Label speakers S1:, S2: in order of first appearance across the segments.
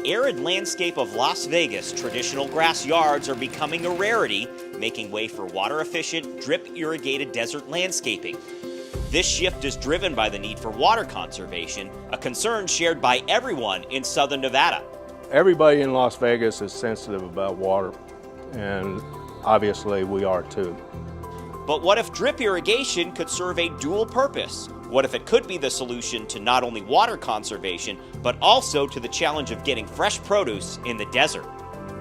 S1: arid landscape of Las Vegas, traditional grass yards are becoming a rarity, making way for water-efficient, drip-irrigated desert landscaping. This shift is driven by the need for water conservation, a concern shared by everyone in southern Nevada.
S2: Everybody in Las Vegas is sensitive about water, and obviously we are too.
S1: But what if drip irrigation could serve a dual purpose? What if it could be the solution to not only water conservation, but also to the challenge of getting fresh produce in the desert?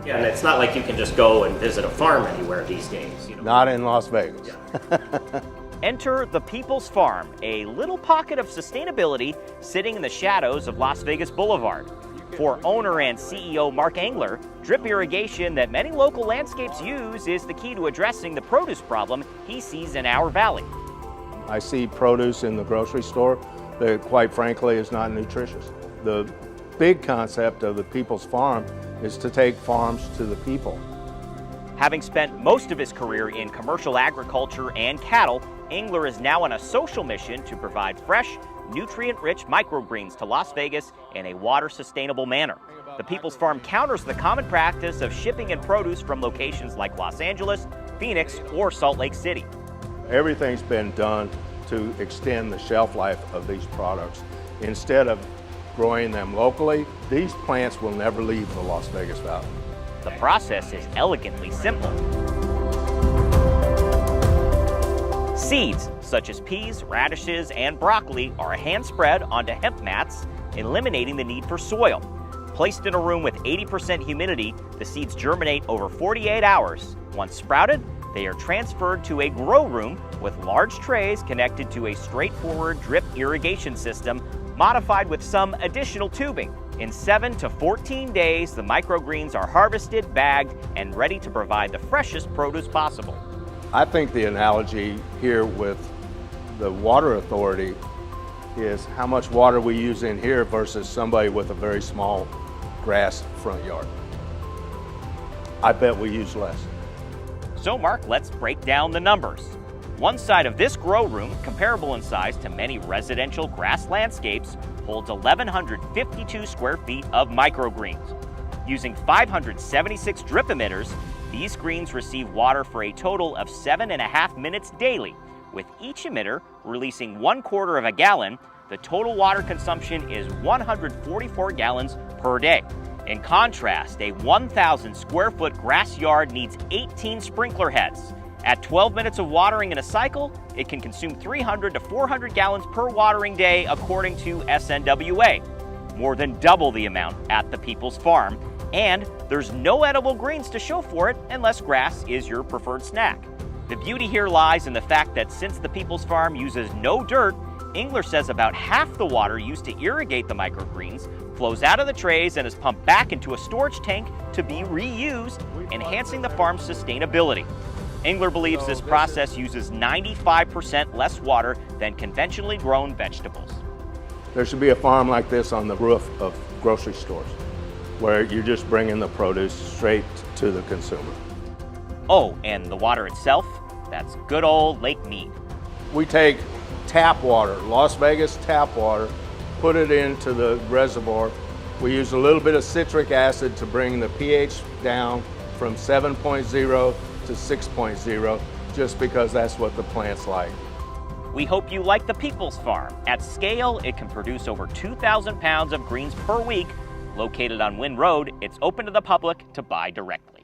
S3: Yeah, and it's not like you can just go and visit a farm anywhere these days.
S2: Not in Las Vegas.
S3: Yeah.
S1: Enter the People's Farm, a little pocket of sustainability sitting in the shadows of Las Vegas Boulevard. For owner and CEO Mark Engler, drip irrigation that many local landscapes use is the key to addressing the produce problem he sees in our valley.
S2: I see produce in the grocery store that, quite frankly, is not nutritious. The big concept of the People's Farm is to take farms to the people.
S1: Having spent most of his career in commercial agriculture and cattle, Engler is now on a social mission to provide fresh, nutrient-rich microgreens to Las Vegas in a water-sustainable manner. The People's Farm counters the common practice of shipping in produce from locations like Los Angeles, Phoenix, or Salt Lake City.
S2: Everything's been done to extend the shelf life of these products. Instead of growing them locally, these plants will never leave the Las Vegas Valley.
S1: The process is elegantly simple. Seeds, such as peas, radishes, and broccoli, are hand spread onto hemp mats, eliminating the need for soil. Placed in a room with 80% humidity, the seeds germinate over 48 hours. Once sprouted, they are transferred to a grow room with large trays connected to a straightforward drip irrigation system modified with some additional tubing. In 7 to 14 days, the microgreens are harvested, bagged, and ready to provide the freshest produce possible.
S2: I think the analogy here with the water authority is how much water we use in here versus somebody with a very small grass front yard. I bet we use less.
S1: So Mark, let's break down the numbers. One side of this grow room, comparable in size to many residential grass landscapes, holds 1,152 square feet of microgreens. Using 576 drip emitters, these greens receive water for a total of 7.5 minutes daily. With each emitter releasing 1/4 of a gallon, the total water consumption is 144 gallons per day. In contrast, a 1,000 square foot grass yard needs 18 sprinkler heads. At 12 minutes of watering in a cycle, it can consume 300 to 400 gallons per watering day, according to SNWA. More than double the amount at the People's Farm, and there's no edible greens to show for it unless grass is your preferred snack. The beauty here lies in the fact that since the People's Farm uses no dirt, Engler says about half the water used to irrigate the microgreens flows out of the trays and is pumped back into a storage tank to be reused, enhancing the farm's sustainability. Engler believes this process uses 95% less water than conventionally grown vegetables.
S2: There should be a farm like this on the roof of grocery stores, where you're just bringing the produce straight to the consumer.
S1: Oh, and the water itself? That's good old Lake Mead.
S2: We take tap water, Las Vegas tap water, put it into the reservoir. We use a little bit of citric acid to bring the pH down from 7.0 to 6.0, just because that's what the plants like.
S1: We hope you like the People's Farm. At scale, it can produce over 2,000 pounds of greens per week. Located on Wynn Road, it's open to the public to buy directly.